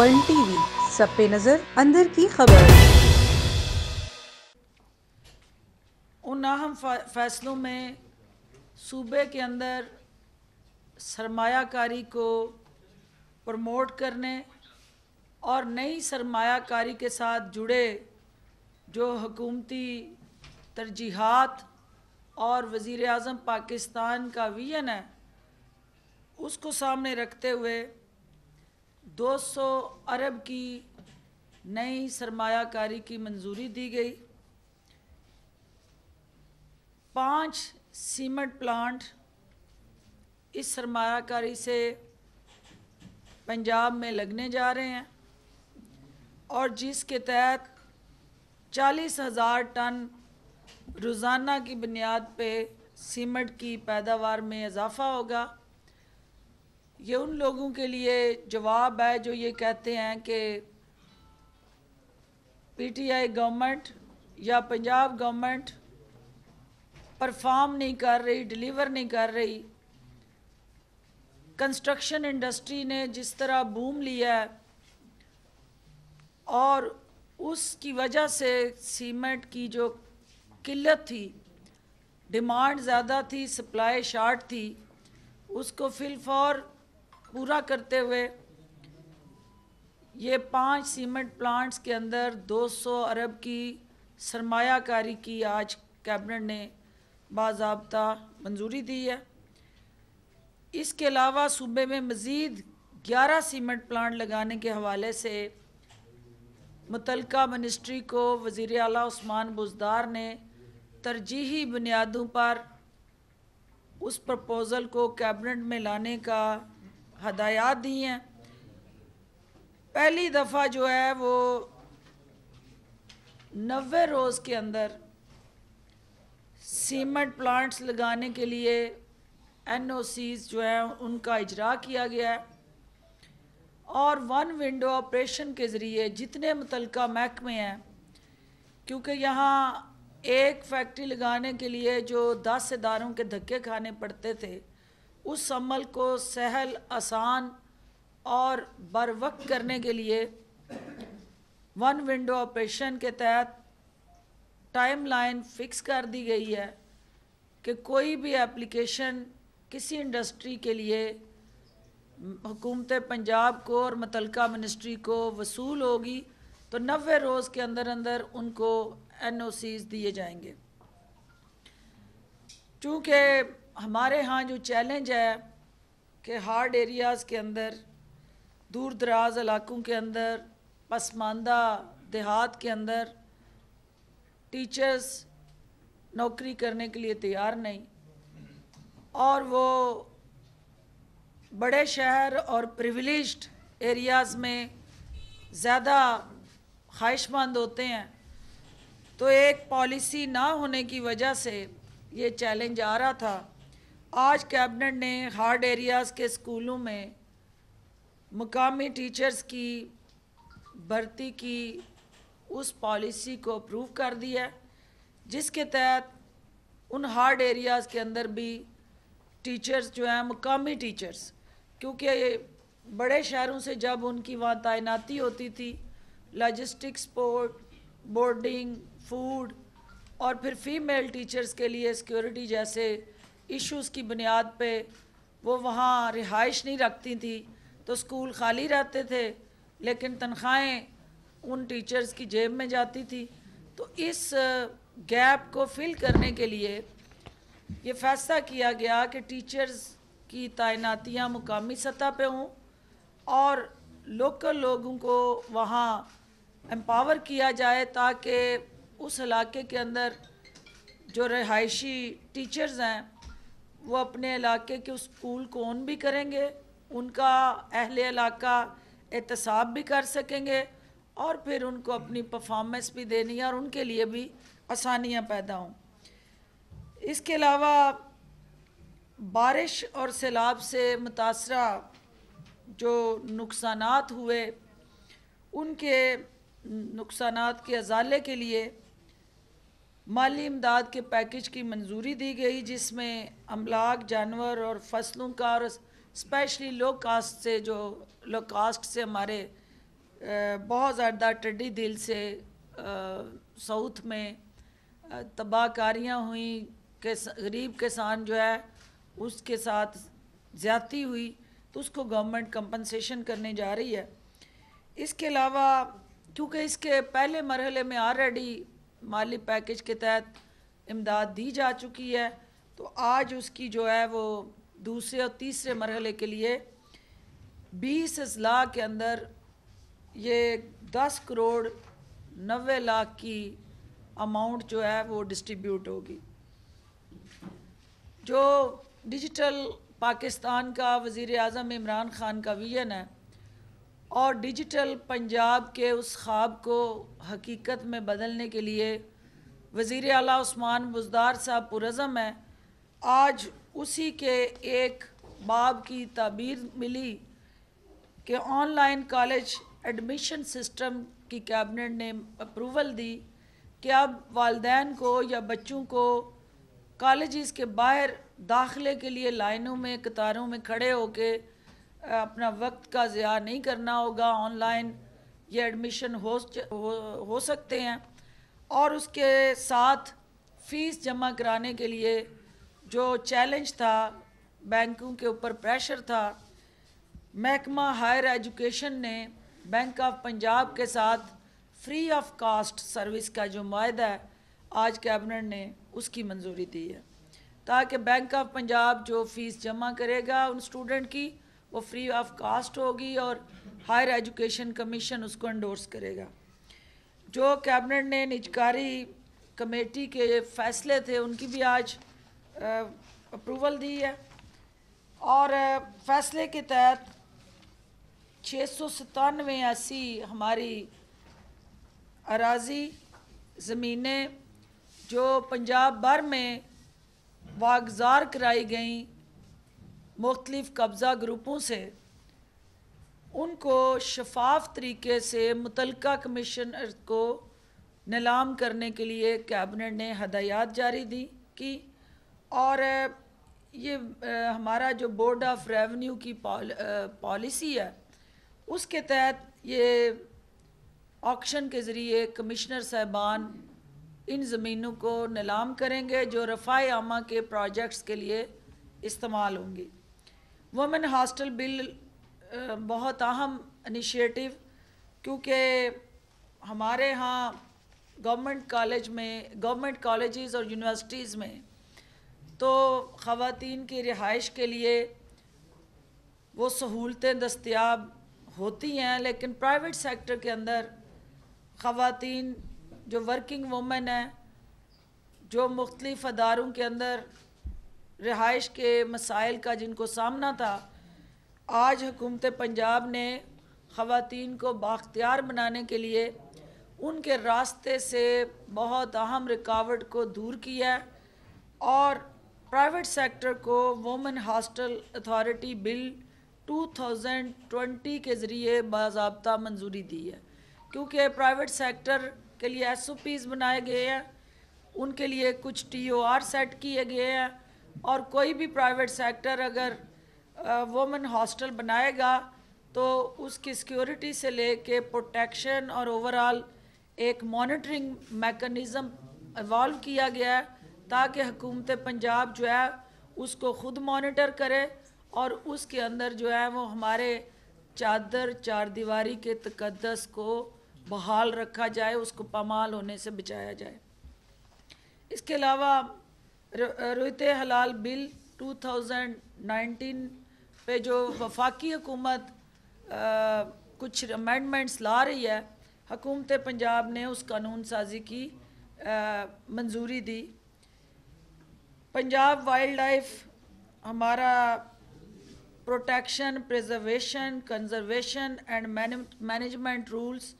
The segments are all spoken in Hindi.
वर्ल्ड टीवी, सब पे नजर, अंदर की खबर। उन अहम फैसलों में सूबे के अंदर सरमायाकारी को प्रमोट करने और नई सरमायाकारी के साथ जुड़े जो हुकूमती तरजीहात और वज़ीर आज़म पाकिस्तान का विज़न है, उसको सामने रखते हुए 200 अरब की नई सरमायाकारी की मंजूरी दी गई। 5 सीमेंट प्लांट इस सरमायाकारी से पंजाब में लगने जा रहे हैं और जिसके तहत 40,000 टन रोज़ाना की बुनियाद पे सीमेंट की पैदावार में इजाफ़ा होगा। ये उन लोगों के लिए जवाब है जो ये कहते हैं कि पीटीआई गवर्नमेंट या पंजाब गवर्नमेंट परफॉर्म नहीं कर रही, डिलीवर नहीं कर रही। कंस्ट्रक्शन इंडस्ट्री ने जिस तरह बूम लिया है और उसकी वजह से सीमेंट की जो किल्लत थी, डिमांड ज़्यादा थी, सप्लाई शार्ट थी, उसको फिलफौर पूरा करते हुए ये 5 सीमेंट प्लांट्स के अंदर 200 अरब की सरमायाकारी की आज कैबिनेट ने बाज़ाब्ता मंजूरी दी है। इसके अलावा सूबे में मज़ीद 11 सीमेंट प्लांट लगाने के हवाले से मुतलका मिनिस्ट्री को वज़ीर आला उस्मान बुज़दार ने तरजीही बुनियादों पर उस प्रपोज़ल को कैबिनेट में लाने का हदायत दी हैं। पहली दफ़ा जो है वो 90 रोज़ के अंदर सीमेंट प्लांट्स लगाने के लिए एनओसीज़ जो है उनका इजरा किया गया है और 1 विंडो ऑपरेशन के ज़रिए जितने मुतलका महकमे हैं, क्योंकि यहाँ एक फैक्ट्री लगाने के लिए जो 10 इदारों के धक्के खाने पड़ते थे, उस अमल को सहल, आसान और बर वक्त करने के लिए 1 विंडो ऑपरेशन के तहत टाइम लाइन फ़िक्स कर दी गई है कि कोई भी एप्लीकेशन किसी इंडस्ट्री के लिए हुकूमत पंजाब को और मुतलका मिनिस्ट्री को वसूल होगी तो 90 रोज़ के अंदर अंदर उनको एनओसीज़ दिए जाएंगे। चूँकि हमारे यहाँ जो चैलेंज है कि हार्ड एरियाज़ के अंदर, दूर दराज इलाकों के अंदर, पसमानदा देहात के अंदर टीचर्स नौकरी करने के लिए तैयार नहीं और वो बड़े शहर और प्रिविलेज्ड एरियाज़ में ज़्यादा ख्वाहिशमंद होते हैं, तो एक पॉलिसी ना होने की वजह से ये चैलेंज आ रहा था। आज कैबिनेट ने हार्ड एरियाज़ के स्कूलों में मुकामी टीचर्स की भर्ती की उस पॉलिसी को अप्रूव कर दिया, जिसके तहत उन हार्ड एरियाज़ के अंदर भी टीचर्स जो हैं मुकामी टीचर्स, क्योंकि बड़े शहरों से जब उनकी वहाँ तैनाती होती थी, लॉजिस्टिक सपोर्ट, बोर्डिंग, फूड और फिर फीमेल टीचर्स के लिए सिक्योरिटी जैसे इश्यूज़ की बुनियाद पे वो वहाँ रिहाइश नहीं रखती थी, तो स्कूल खाली रहते थे लेकिन तनख्वाहें उन टीचर्स की जेब में जाती थी। तो इस गैप को फिल करने के लिए ये फ़ैसला किया गया कि टीचर्स की तैनातियाँ मुकामी सतह पे हों और लोकल लोगों को वहाँ एम्पावर किया जाए ताकि उस इलाके के अंदर जो रिहायशी टीचर्स हैं वो अपने इलाके के उस स्कूल को ओन भी करेंगे, उनका अहले इलाका एहतसाब भी कर सकेंगे और फिर उनको अपनी परफॉर्मेंस भी देनी है और उनके लिए भी आसानियाँ पैदा हों। इसके अलावा बारिश और सैलाब से मुतासरा जो नुकसानात हुए, उनके नुकसानात के अजाले के लिए माली इमदाद के पैकेज की मंजूरी दी गई, जिसमें अमलाक, जानवर और फसलों का और स्पेशली लो कास्ट से हमारे बहुत ज़्यादा टिड्डी दिल से साउथ में तबाहकारियाँ हुई कि गरीब किसान जो है उसके साथ ज़्यादती हुई, तो उसको गवर्नमेंट कंपनसेशन करने जा रही है। इसके अलावा क्योंकि इसके पहले मरहले में ऑलरेडी माली पैकेज के तहत इमदाद दी जा चुकी है, तो आज उसकी जो है वो दूसरे और तीसरे मरहले के लिए 20 अजला के अंदर ये 10 करोड़ 90 लाख की अमाउंट जो है वो डिस्ट्रीब्यूट होगी। जो डिजिटल पाकिस्तान का वज़ीर आज़म इमरान ख़ान का विज़न है और डिजिटल पंजाब के उस ख्वाब को हकीकत में बदलने के लिए वज़ीर आला उस्मान बुज़दार साहब पुरज़म है। आज उसी के एक बाब की ताबीर मिली कि ऑनलाइन कॉलेज एडमिशन सिस्टम की कैबिनेट ने अप्रूवल दी कि अब वालिदैन को या बच्चों को कॉलेजेस के बाहर दाखिले के लिए लाइनों में कतारों में खड़े होके अपना वक्त का ज़िया नहीं करना होगा। ऑनलाइन ये एडमिशन हो सकते हैं। और उसके साथ फ़ीस जमा कराने के लिए जो चैलेंज था, बैंकों के ऊपर प्रेशर था, महकमा हायर एजुकेशन ने बैंक ऑफ पंजाब के साथ फ्री ऑफ कास्ट सर्विस का जो मुआहदा है आज कैबिनेट ने उसकी मंजूरी दी है, ताकि बैंक ऑफ पंजाब जो फ़ीस जमा करेगा उन स्टूडेंट की वो फ्री ऑफ कास्ट होगी और हायर एजुकेशन कमीशन उसको एंडोर्स करेगा। जो कैबिनेट ने निजकारी कमेटी के फ़ैसले थे उनकी भी आज अप्रूवल दी है और फ़ैसले के तहत 697 ऐसी हमारी अराजी ज़मीनें जो पंजाब भर में वागज़ार कराई गई मुख्तलिफ़ कब्ज़ा ग्रुपों से, उनको शफाफ तरीके से मुतलका कमिश्नर को नीलाम करने के लिए कैबिनेट ने हदायत जारी की। और ये हमारा जो बोर्ड ऑफ रेवेन्यू की पॉलिसी है उसके तहत ये ऑक्शन के ज़रिए कमिश्नर साहबान इन ज़मीनों को नीलाम करेंगे जो रफ़ाए आमा के प्रोजेक्ट्स के लिए इस्तेमाल होंगी। वुमेन हॉस्टल बिल बहुत अहम इनिशिएटिव, क्योंकि हमारे यहाँ गवर्नमेंट कॉलेजेस और यूनिवर्सिटीज़ में तो ख़वातीन की रिहाइश के लिए वो सहूलतें दस्तयाब होती हैं, लेकिन प्राइवेट सेक्टर के अंदर ख़वातीन जो वर्किंग वुमेन हैं, जो मुख्तलिफ़ अदारों के अंदर रिहाइश के मसाइल का जिनको सामना था, आज हुकूमत पंजाब ने ख़वातीन को बाख्तियार बनाने के लिए उनके रास्ते से बहुत अहम रुकावट को दूर किया और प्राइवेट सेक्टर को वुमेन हॉस्टल अथॉरिटी बिल 2020 के ज़रिए बाज़ाब्ता मंजूरी दी है। क्योंकि प्राइवेट सेक्टर के लिए SOPs बनाए गए हैं, उनके लिए कुछ TOR सेट किए गए हैं और कोई भी प्राइवेट सेक्टर अगर वुमेन हॉस्टल बनाएगा तो उसकी सिक्योरिटी से लेके प्रोटेक्शन और ओवरऑल एक मॉनिटरिंग मेकनिज़म इवॉल्व किया गया है, ताकि हुकूमत पंजाब जो है उसको ख़ुद मॉनिटर करे और उसके अंदर जो है वो हमारे चार दीवारी के तकद्दस को बहाल रखा जाए, उसको पामाल होने से बचाया जाए। इसके अलावा रोयते हलाल बिल 2019 पे जो वफाकी हुकूमत कुछ अमेंडमेंट्स ला रही है, हुकूमत पंजाब ने उस कानून साजी की मंजूरी दी। पंजाब वाइल्ड लाइफ हमारा protection, preservation, conservation and management rules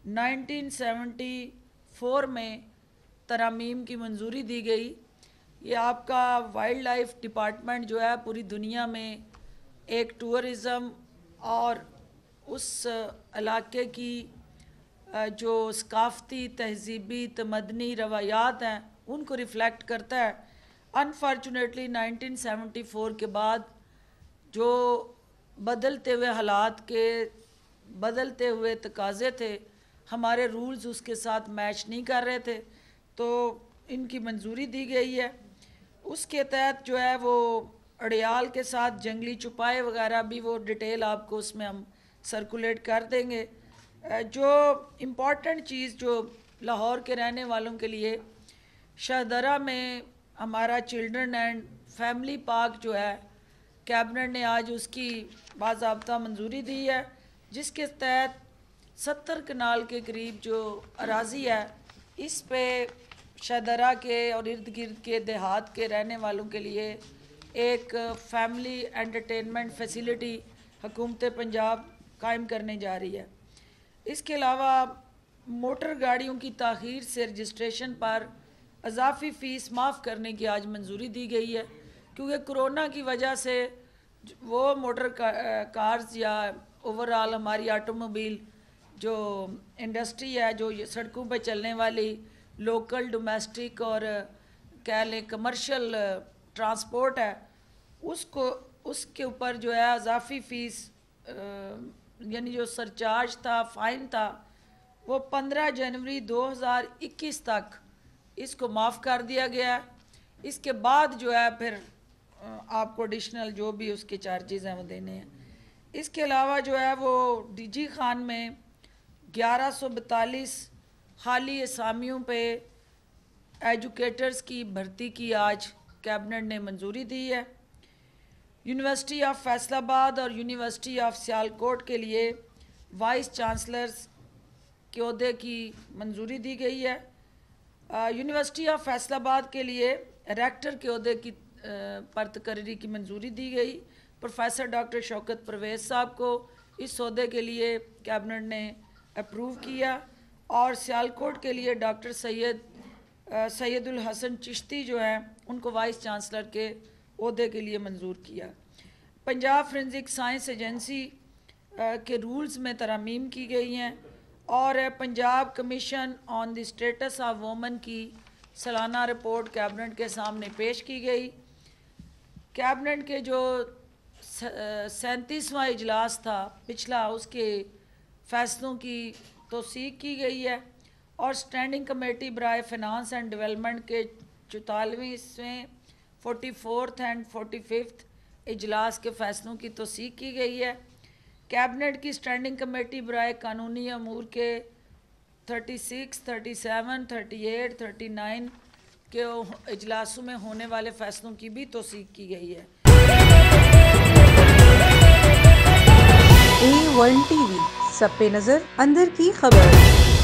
1974 में तरामीम की मंजूरी दी गई। ये आपका वाइल्ड लाइफ डिपार्टमेंट जो है पूरी दुनिया में एक टूरिज़म और उस इलाके की जो सकाफ़ती तहज़ीबी तमदनी रवायात हैं उनको रिफ़्लेक्ट करता है। अनफॉर्चुनेटली 1974 के बाद जो बदलते हुए हालात के बदलते हुए तकाजे थे, हमारे रूल्स उसके साथ मैच नहीं कर रहे थे, तो इनकी मंजूरी दी गई है। उसके तहत जो है वो अड़ियाल के साथ जंगली चुपाए वगैरह भी वो डिटेल आपको उसमें हम सर्कुलेट कर देंगे। जो इम्पॉर्टेंट चीज़ जो लाहौर के रहने वालों के लिए, शाहदरा में हमारा चिल्ड्रन एंड फैमिली पार्क जो है, कैबिनेट ने आज उसकी बाज़ाब्ता मंजूरी दी है, जिसके तहत 70 कनाल के करीब जो अराज़ी है, इस पे शाहदरा के और इर्द गिर्द के देहात के रहने वालों के लिए एक फैमिली एंटरटेनमेंट फैसिलिटी हुकूमत पंजाब कायम करने जा रही है। इसके अलावा मोटर गाड़ियों की ताख़ीर से रजिस्ट्रेशन पर अजाफ़ी फ़ीस माफ़ करने की आज मंजूरी दी गई है, क्योंकि कोरोना की वजह से वो मोटर कार्स या ओवरऑल हमारी ऑटोमोबाइल जो इंडस्ट्री है, जो सड़कों पर चलने वाली लोकल डोमेस्टिक और कह लें कमर्शियल ट्रांसपोर्ट है, उसके ऊपर जो है अजाफ़ी फ़ीस यानी जो सरचार्ज था, फ़ाइन था, वो 15 जनवरी 2021 तक इसको माफ़ कर दिया गया है। इसके बाद जो है फिर आपको एडिशनल जो भी उसके चार्जेस हैं वो देने हैं। इसके अलावा जो है वो डीजी खान में 1142 हाली असामियों पे एजुकेटर्स की भर्ती की आज कैबिनेट ने मंजूरी दी है। यूनिवर्सिटी ऑफ फैसलाबाद और यूनिवर्सिटी ऑफ सियालकोट के लिए वाइस चांसलर्स के ओहदे की मंजूरी दी गई है। यूनिवर्सिटी ऑफ फैसलाबाद के लिए रेक्टर के ओहदे की पर तकर्री की मंजूरी दी गई। प्रोफेसर डॉक्टर शौकत परवेज़ साहब को इस ओहदे के लिए कैबिनेट ने अप्रूव किया, और सियालकोट के लिए डॉक्टर सैयदुल हसन चिश्ती जो हैं उनको वाइस चांसलर के ओहदे के लिए मंजूर किया। पंजाब फोरेंसिक साइंस एजेंसी के रूल्स में तरमीम की गई हैं, और Punjab commission on the status of women की सालाना रिपोर्ट कैबिनेट के सामने पेश की गई। कैबिनेट के जो 37वां इजलास था पिछला, उसके फ़ैसलों की तौसीक की गई है, और स्टैंडिंग कमेटी बराए फ़िनांस एंड डेवलपमेंट के 44वें 44th एंड 45th इजलास के फ़ैसलों की तौसीक की गई है। कैबिनेट की स्टैंडिंग कमेटी बराए कानूनी अमूर के 36, 37, 38, 39 के इजलासों में होने वाले फ़ैसलों की भी तौसीक की गई है। A1 TV, सब पे नज़र, अंदर की खबर।